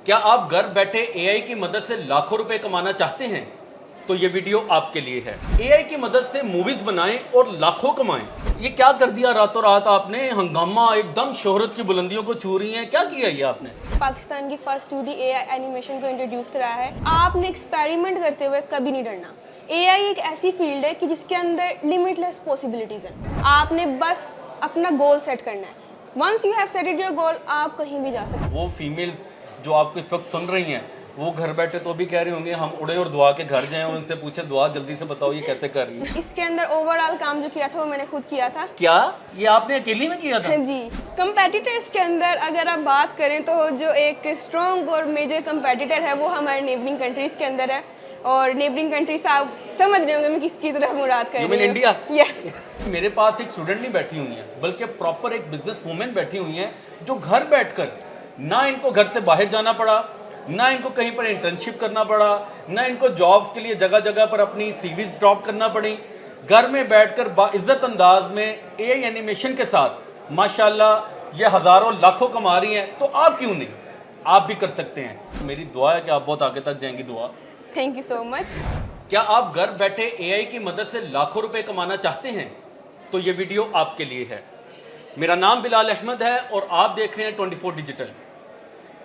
क्या आप घर बैठे एआई की मदद से लाखों रुपए कमाना चाहते हैं? तो ये वीडियो आपके लिए है। एआई की मदद से मूवीज बनाएं और लाखों कमाएं। ये क्या कर दिया रातों रात आपने? हंगामा, एकदम शोहरत की बुलंदियों को छू रही हैं। क्या किया ये आपने? पाकिस्तान की फर्स्ट 2D एआई एनिमेशन को इंट्रोड्यूस कराया है। आपने एक्सपेरिमेंट करते हुए कभी नहीं डरना। एआई एक ऐसी फील्ड है कि जिसके अंदर लिमिटलेस पॉसिबिलिटीज हैं। आपने बस अपना गोल सेट करना है। Once you have setted your goal, आप कहीं भी जा सकते हैं। वो फीमेल्स जो आपको इस वक्त सुन रही हैं, वो घर बैठे तो भी कह रही होंगे हम उड़े और दुआ के घर जाएं और उनसे पूछे दुआ जल्दी से बताओ ये कैसे कर रही है। इसके अंदर ओवरऑल काम जो किया था वो मैंने खुद किया था। क्या ये आपने अकेली में किया था? जी, कंपेटिटर्स के अंदर अगर आप बात करें तो जो एक स्ट्रॉन्ग और मेजर कंपेटिटर है वो हमारे नेबरिंग कंट्रीज के अंदर है। और नेबरिंग कंट्रीज आप समझ रहे होंगे मैं किसकी तरफ मुराद कर रही हूँ। इंडिया? यस। मेरे पास एक स्टूडेंट नहीं बैठी हुई है, बल्कि प्रॉपर एक बिजनेस वूमेन बैठी हुई है जो घर बैठकर, ना इनको घर से बाहर जाना पड़ा, ना इनको कहीं पर इंटर्नशिप करना पड़ा, ना इनको जॉब्स के लिए जगह जगह पर अपनी सीवीज ड्रॉप करना पड़ी। घर में बैठकर बाइज्जत अंदाज में एआई एनिमेशन के साथ माशाल्लाह ये हज़ारों लाखों कमा रही हैं। तो आप क्यों नहीं? आप भी कर सकते हैं। मेरी दुआ है कि आप बहुत आगे तक जाएंगी। दुआ। Thank you so much. क्या आप घर बैठे एआई की मदद से लाखों रुपए कमाना चाहते हैं? तो ये वीडियो आपके लिए है। मेरा नाम बिलाल अहमद है और आप देख रहे हैं 24 डिजिटल।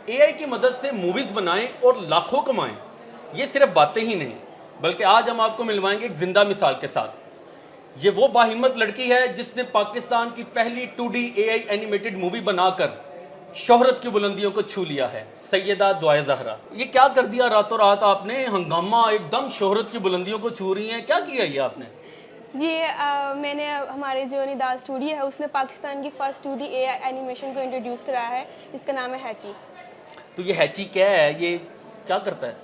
एआई की मदद से मूवीज बनाएं और लाखों कमाएं। ये सिर्फ बातें ही नहीं, बल्कि आज हम आपको मिलवाएंगे एक जिंदा मिसाल के साथ। ये वो बाहिम्मत लड़की है जिसने पाकिस्तान की पहली 2D एआई एनिमेटेड मूवी बनाकर शोहरत की बुलंदियों को छू लिया है। सैयदा दुआ ज़हरा। ये क्या कर दिया रातों रात आपने? हंगामा, एकदम शोहरत की बुलंदियों को छू रही हैं। क्या किया ये आपने? जी, मैंने हमारे जो निदाल स्टूडियो है उसने पाकिस्तान की फर्स्ट 2D एआई एनिमेशन को इंट्रोड्यूस कराया है। इसका नाम है हैची। तो ये हैची क्या है? ये क्या करता है?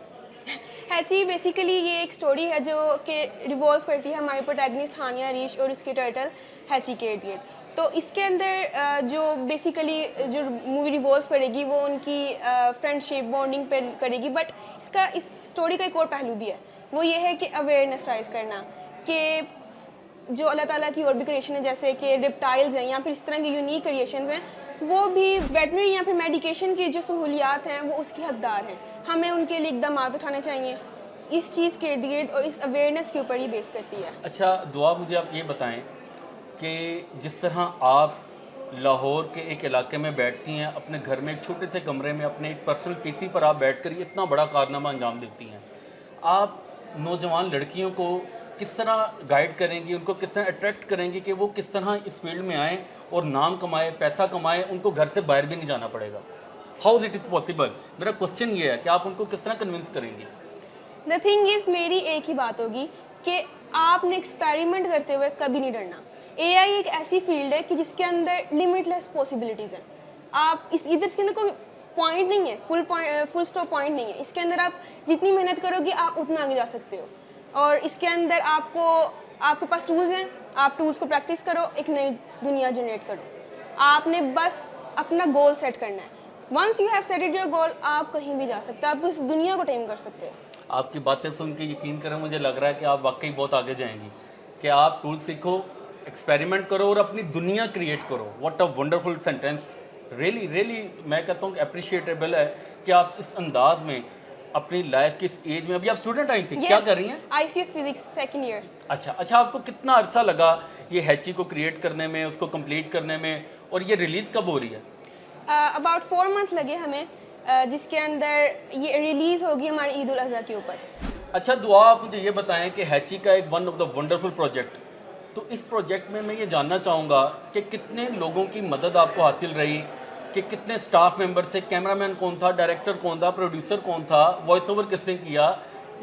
हैची बेसिकली ये एक स्टोरी है जो कि रिवॉल्व करती है हमारी प्रोटैगनिस्ट हानिया रीच और उसके टर्टल हैची के इर्द-गिर्द। तो इसके अंदर जो बेसिकली जो मूवी रिवॉल्व करेगी वो उनकी फ्रेंडशिप बॉन्डिंग पे करेगी। बट इसका इस स्टोरी का एक और पहलू भी है, वो ये है कि अवेयरनेस राइज करना कि जो अल्लाह ताला की और भी क्रिएशन है जैसे कि रिप्टाइल्स हैं या फिर इस तरह के यूनिक क्रिएशंस हैं, वो भी वेटनरी या फिर मेडिकेशन की जो सहूलियात हैं वो उसकी हकदार हैं। हमें उनके लिए इकदाम उठाने चाहिए। इस चीज़ के इर्द गिर्द और इस अवेयरनेस के ऊपर ही बेस करती है। अच्छा दुआ, मुझे आप ये बताएं कि जिस तरह आप लाहौर के एक इलाके में बैठती हैं, अपने घर में एक छोटे से कमरे में अपने एक पर्सनल पीसी पर आप बैठकर ये इतना बड़ा कारनामा अंजाम देती हैं, आप नौजवान लड़कियों को किस तरह गाइड करेंगी, उनको किस तरह अट्रैक्ट करेंगी कि वो किस तरह इस फील्ड में आएँ और नाम कमाए, पैसा कमाए, उनको घर से बाहर भी नहीं जाना पड़ेगा? How it is possible? मेरा क्वेश्चन ये है कि आप उनको किस तरह कन्विंस करेंगी? द थिंग इज़, मेरी एक ही बात होगी कि आपने एक्सपेरिमेंट करते हुए कभी नहीं डरना। एआई एक ऐसी फील्ड है कि जिसके अंदर लिमिटलेस पॉसिबिलिटीज़ हैं। आप इस इधर इसके अंदर कोई पॉइंट नहीं है, फुल स्टॉप पॉइंट नहीं है। इसके अंदर आप जितनी मेहनत करोगे आप उतना आगे जा सकते हो। और इसके अंदर आपके पास टूल्स हैं, आप टूल्स को प्रैक्टिस करो, एक नई दुनिया जनरेट करो। आपने बस अपना गोल सेट करना है। Once you have setted your goal, आप कहीं भी जा सकते हो, आप उस दुनिया को टेम कर सकते हो। आपकी बातें सुन के यकीन करें, मुझे लग रहा है कि आप वाकई बहुत आगे जाएंगी। कि आप टूल सीखो, एक्सपेरिमेंट करो और अपनी दुनिया क्रिएट करो। What a wonderful sentence. Really really मैं कहता हूँ कि अप्रिशिएटेबल है कि आप इस अंदाज में अपनी लाइफ की इस एज में, अभी आप स्टूडेंट आई थी, क्या कर रही हैं? ICS physics second year. अच्छा, आपको कितना अरसा लगा ये हैची को क्रिएट करने में, उसको कंप्लीट करने में, और ये रिलीज़ कब हो रही है? अबाउट 4 मंथ लगे हमें, जिसके अंदर ये रिलीज़ होगी हमारे ईद उल अज़हा के ऊपर। अच्छा दुआ, आप मुझे ये बताएं कि हैची का एक one of the wonderful project, तो इस प्रोजेक्ट में मैं ये जानना चाहूँगा कि कितने लोगों की मदद आपको हासिल रही, कि कितने स्टाफ मेंबर से, कैमरामैन कौन था, डायरेक्टर कौन था, प्रोड्यूसर कौन था, वॉइस ओवर किसने किया,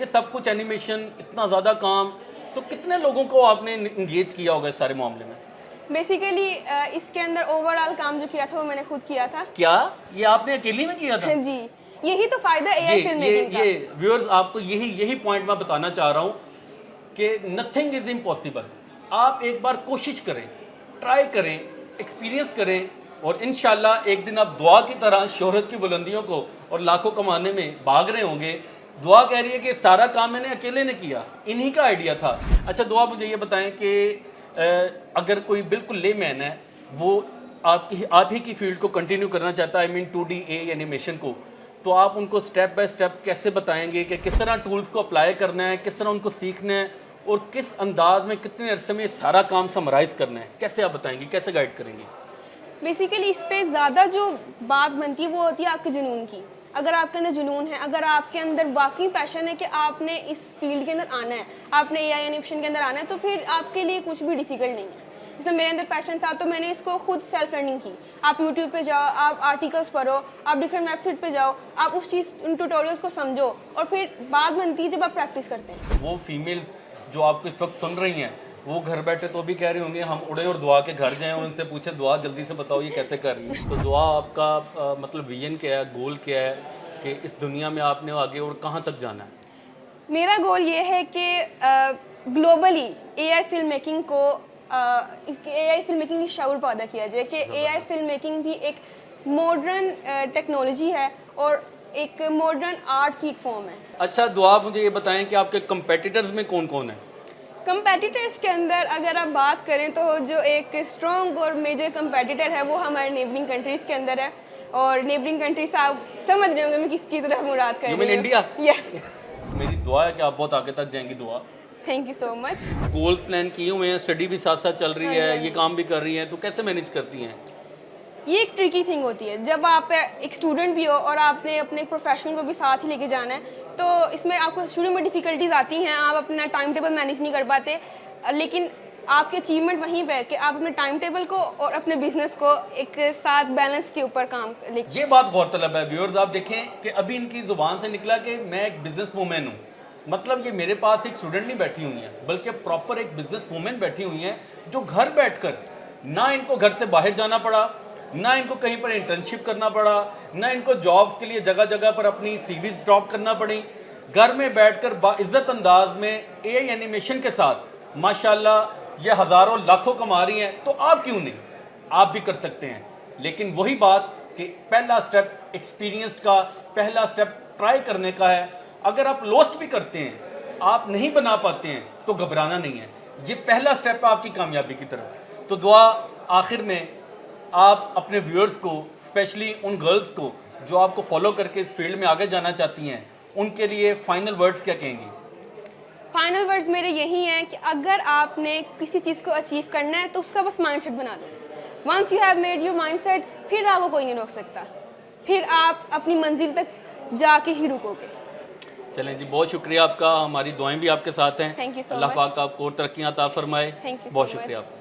ये सब कुछ, एनिमेशन, इतना ज़्यादा काम, तो कितने लोगों को आपने इंगेज किया होगा इस सारे मामले में? बेसिकली इसके अंदर ओवरऑल काम जो किया था वो मैंने खुद किया था। क्या ये आपने अकेली में किया था? जी, यही तो फ़ायदा एआई फिल्म मेकिंग का। ये व्यूअर्स, आपको यही पॉइंट मैं बताना चाह रहा हूँ कि नथिंग इज़ इम्पॉसिबल। आप एक बार कोशिश करें, ट्राई करें, एक्सपीरियंस करें, और इंशाल्लाह एक दिन आप दुआ की तरह शोहरत की बुलंदियों को और लाखों कमाने में भाग रहे होंगे। दुआ कह रही है कि सारा काम मैंने अकेले ने किया, इन्हीं का आइडिया था। अच्छा दुआ, मुझे ये बताएं कि अगर कोई बिल्कुल लेमैन है, वो आप ही की फील्ड को कंटिन्यू करना चाहता है, आई मीन 2D एनिमेशन को, तो आप उनको स्टेप बाय स्टेप कैसे बताएंगे कि किस तरह टूल्स को अप्लाई करना है, किस तरह उनको सीखना है और किस अंदाज में कितने अरसे में सारा काम समराइज करना है, कैसे आप बताएंगे, कैसे गाइड करेंगे? बेसिकली इस पे ज़्यादा जो बात बनती है वो होती है आपके जुनून की। अगर आपके अंदर जुनून है, अगर आपके अंदर वाकई पैशन है कि आपने इस फील्ड के अंदर आना है, आपने एआई एनिमेशन के अंदर आना है, तो फिर आपके लिए कुछ भी डिफ़िकल्ट नहीं है। जैसे मेरे अंदर पैशन था तो मैंने इसको खुद सेल्फ लर्निंग की। आप यूट्यूब पे जाओ, आप आर्टिकल्स पढ़ो, आप डिफरेंट वेबसाइट पे जाओ, आप उस चीज़ उन ट्यूटोरियल्स को समझो और फिर बात बनती है जब आप प्रैक्टिस करते हैं। वो फीमेल्स जो आपको इस वक्त सुन रही हैं वो घर बैठे तो भी कह रही होंगी हम उड़े और दुआ के घर जाएं और उनसे पूछें दुआ जल्दी से बताओ ये कैसे कर रही है। तो दुआ आपका मतलब विजन क्या है, गोल क्या है कि इस दुनिया में आपने आगे और कहाँ तक जाना है? मेरा गोल ये है कि ग्लोबली एआई फिल्म मेकिंग को एआई फिल्म मेकिंग की शऊर पैदा किया जाए कि एआई फिल्म मेकिंग भी एक मॉडर्न टेक्नोलॉजी है और एक मॉडर्न आर्ट की एक फॉर्म है। अच्छा दुआ, आप मुझे ये बताएं कि आपके कंपेटिटर्स में कौन कौन है? कंपेटिटर्स के अंदर अगर आप बात करें तो जो एक स्ट्रॉन्ग और मेजर कंपेटिटर है वो हमारे नेबरिंग कंट्रीज़ के अंदर है। और नेबरिंग कंट्रीज आप समझ रहे होंगे मैं किसकी तरफ मुराद कर You रही mean हूँ। India? यस, मेरी दुआ है कि आप बहुत आगे तक जाएंगी। दुआ, thank you so much. Goals plan किए हुए हैं, स्टडी भी साथ साथ चल रही हाँ जी, है, हाँ ये जी। काम भी कर रही हैं, तो कैसे मैनेज करती हैं? ये एक ट्रिकी थिंग होती है जब आप एक स्टूडेंट भी हो और आपने अपने प्रोफेशन को भी साथ ही लेके जाना है, तो इसमें आपको शुरू में डिफ़िकल्टीज आती हैं, आप अपना टाइम टेबल मैनेज नहीं कर पाते, लेकिन आपकी अचीवमेंट वहीं पे है कि आप अपने टाइम टेबल को और अपने बिजनेस को एक साथ बैलेंस के ऊपर काम लेके। ये बात गौरतलब है व्यूअर्स, आप देखें कि अभी इनकी ज़ुबान से निकला कि मैं एक बिजनेस वूमेन हूँ। मतलब ये मेरे पास एक स्टूडेंट नहीं बैठी हुई है, बल्कि प्रॉपर एक बिजनेस वूमेन बैठी हुई हैं जो घर बैठकर ना इनको घर से बाहर जाना पड़ा, ना इनको कहीं पर इंटर्नशिप करना पड़ा, ना इनको जॉब्स के लिए जगह जगह पर अपनी सीवीज ड्रॉप करना पड़ी। घर में बैठकर बाइज्जत अंदाज में एआई एनिमेशन के साथ माशाल्लाह ये हज़ारों लाखों कमा रही हैं। तो आप क्यों नहीं, आप भी कर सकते हैं। लेकिन वही बात कि पहला स्टेप एक्सपीरियंस का, पहला स्टेप ट्राई करने का है। अगर आप लोस्ट भी करते हैं, आप नहीं बना पाते हैं, तो घबराना नहीं है, ये पहला स्टेप है आपकी कामयाबी की तरफ। तो दुआ, आखिर में आप अपने व्यूअर्स को, स्पेशली उन गर्ल्स को जो आपको फॉलो करके इस फील्ड में आगे जाना चाहती हैं, उनके लिए फाइनल वर्ड्स क्या कहेंगी? फाइनल वर्ड्स मेरे यही हैं कि अगर आपने किसी चीज़ को अचीव करना है तो उसका बस माइंडसेट बना लो। Once you have made your mindset, फिर आपको कोई नहीं रोक सकता, फिर आप अपनी मंजिल तक जाके ही रुकोगे। चलें जी, बहुत शुक्रिया आपका, हमारी दुआएं भी आपके साथ हैं। Thank you so Allah much. पाक आपको और तरक्कियां अता फरमाए। Thank you so बहुत much. शुक्रिया आपका।